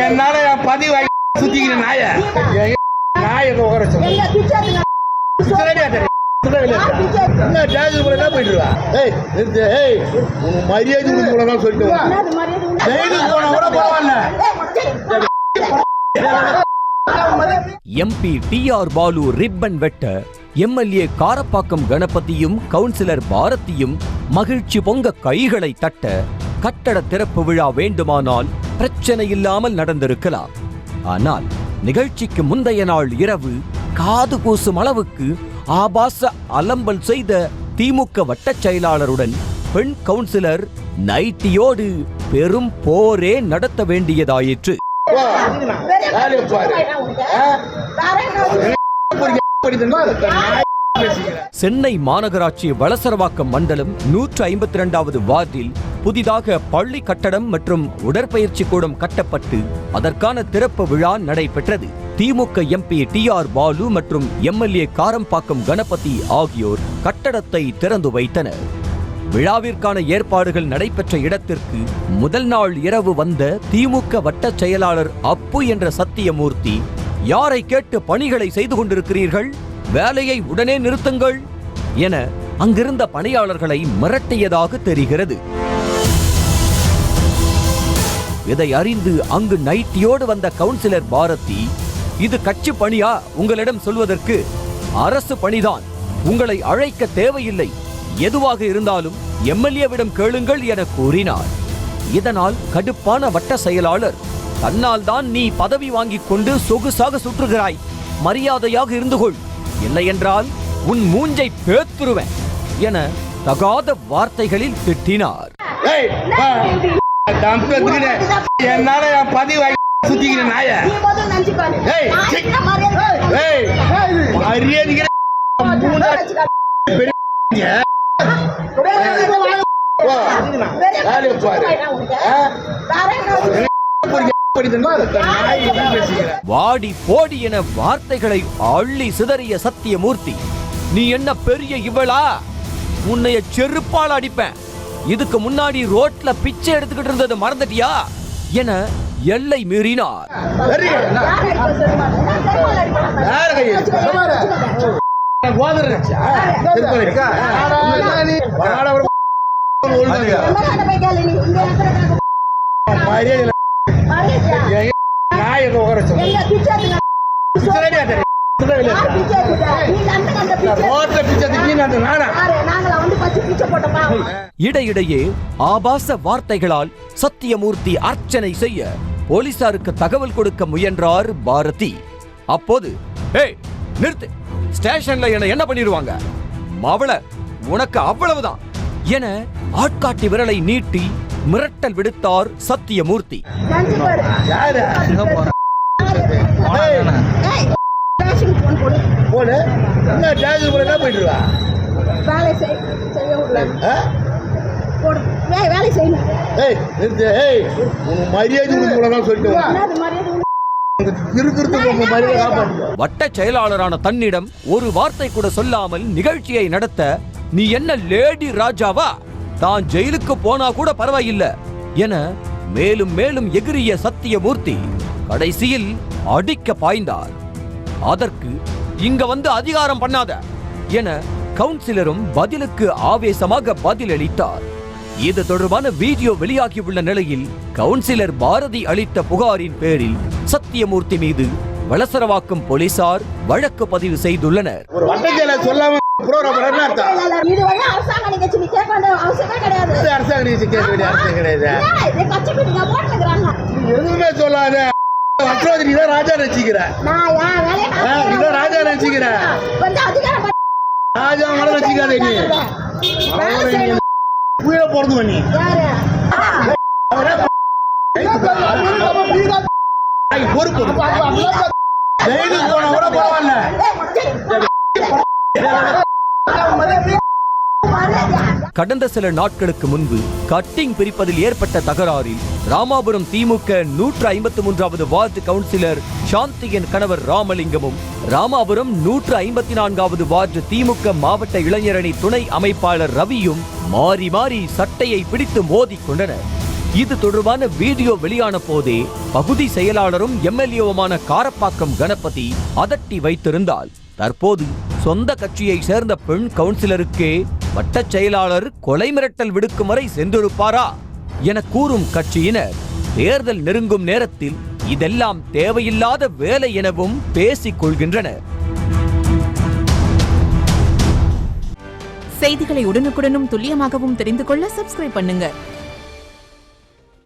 என்னால என் பதிவு சுத்திக்கிற நாய நாய போயிட்டுருவா மரியாதை சொல்லிட்டு போனா கூட பரவாயில்ல. MP T R. பாலு ரிப்பன் வெட்ட எம்எல்ஏ காரப்பாக்கம் கணபதியும் கவுன்சிலர் பாரதியும் மகிழ்ச்சி பொங்க கைகளை தட்ட கட்டட திறப்பு விழா வேண்டுமானால் பிரச்சனை இல்லாமல் நடந்திருக்கலாம். ஆனால் நிகழ்ச்சிக்கு முந்தைய நாள் இரவு காது கூசும் அளவுக்கு ஆபாச அலம்பல் செய்த திமுக வட்டச் செயலாளருடன் பெண் கவுன்சிலர் நைட்டியோடு பெரும் போரே நடத்த வேண்டியதாயிற்று. சென்னை மாநகராட்சி வளசரவாக்கம் மண்டலம் 152வது வார்டில் புதிதாக பள்ளி கட்டடம் மற்றும் உடற்பயிற்சி கூடம் கட்டப்பட்டு அதற்கான திறப்பு விழா நடைபெற்றது. திமுக எம்பி டி.ஆர். பாலு மற்றும் எம்எல்ஏ காரம்பாக்கம் கணபதி ஆகியோர் கட்டடத்தை திறந்து வைத்தனர். விழாவிற்கான ஏற்பாடுகள் நடைபெற்ற இடத்திற்கு முதல் நாள் இரவு வந்த திமுக வட்டச் செயலாளர் அப்பு என்ற சத்தியமூர்த்தி, யாரை கேட்டு பணிகளை செய்து கொண்டிருக்கிறீர்கள், வேலையை உடனே நிறுத்துங்கள் என அங்கிருந்த பணியாளர்களை மிரட்டியதாக தெரிகிறது. இதை அறிந்து அங்கு நைட்டியோடு வந்த கவுன்சிலர் பாரதி, இது கட்சி பணியா உங்களிடம் சொல்வதற்கு, அரசு பணிதான், உங்களை அழைக்க தேவையில்லை, எதுவாக இருந்தாலும் எம்எல்ஏவிடம் கேளுங்கள் என கூறினார். இதனால் கடுப்பான வட்ட செயலாளர், தன்னால் தான் நீ பதவி வாங்கிக் கொண்டு சொகுசாக சுற்றுகிறாய், மரியாதையாக இருந்து கொள், இல்லையென்றால் உன் மூஞ்சை பேத்துருவேன் என தகாத வார்த்தைகளில் திட்டினார். என்னால என் பதிவு சுத்திக்கிற நாய வாடி போடி என வார்த்தைகளை அள்ளி சிதறிய சத்தியமூர்த்தி, நீ என்ன பெரிய இவளா, உன்னைய செருப்பால் அடிப்பேன், இதுக்கு முன்னாடி ரோட்ல பிச்சை எடுத்துக்கிட்டு இருந்தது மறந்துட்டியா என எல்லை மீறினார். இடையிடையே ஆபாச வார்த்தைகளால் சத்தியமூர்த்தி அர்ச்சனை செய்ய போலீசாருக்கு தகவல் கொடுக்க முயன்றார் பாரதி. அப்போது, நிறுத்து, ஸ்டேஷன்ல என்ன பண்ணிடுவாங்க, மவள உனக்கு அவ்வளவுதான் என ஆட்காட்டி விரலை நீட்டி மிரட்டல் விடுத்தார் சத்தியமூர்த்தி. வட்ட செயலாளரான தன்னிடம் ஒரு வார்த்தை கூட சொல்லாமல் நிகழ்ச்சியை நடத்த நீ என்ன லேடி ராஜாவா, தான் ஜெயிலுக்கு போனா கூட பரவாயில்லை என மேலும் மேலும் எகிரிய சத்தியமூர்த்தி கடைசியில் அடிக்க பாய்ந்தார். அதற்கு இங்க வந்து அதிகாரம் பண்ணாத என கவுன்சிலரும் பதிலுக்கு ஆவேசமாக பதிலளித்தார். இது தொடர்பான வீடியோ வெளியாகியுள்ள நிலையில் கவுன்சிலர் பாரதி அளித்த புகாரின் பேரில் சத்தியமூர்த்தி மீது வளசரவாக்கம் போலீசார் வழக்கு பதிவு செய்துள்ளனர். எதுவுமே சொல்லாத ராஜா நினைச்சுக்கிற, ராஜா நினைச்சுக்கிற, ராஜா மன நினைச்சுக்காத, நீ போறது பண்ணி பொறுப்பு போன கூட பரவாயில்ல. கடந்த சில நாட்களுக்கு முன்பு கட்டிங் பிரிப்பதில் ஏற்பட்ட தகராறில் ராமாபுரம் திமுக 153வது வார்டு கவுன்சிலர் சாந்தியின் கணவர் ராமலிங்கமும் ராமாபுரம் 154வது வார்டு திமுக மாவட்ட இளைஞரணி துணை அமைப்பாளர் ரவியும் மாறி மாறி சட்டையை பிடித்து மோதிக் கொண்டனர். இது தொடர்பான வீடியோ வெளியான போதே பகுதி செயலாளரும் எம்எல்ஏவுமான காரப்பாக்கம் கணபதி அதட்டி வைத்திருந்தால், தற்போது சொந்த கட்சியை சேர்ந்த பெண் கவுன்சிலருக்கே வட்டச் செயலாளர் கொலை மிரட்டல் விடுக்கும் வரை சென்றிருப்பாரா என கூறும் கட்சியினர், தேர்தல் நெருங்கும் நேரத்தில் இதெல்லாம் தேவையில்லாத வேலை எனவும் பேசிக் கொள்கின்றனர். செய்திகளை உடனுக்குடனும் துல்லியமாகவும் தெரிந்து கொள்ள சப்ஸ்கிரைப் பண்ணுங்க.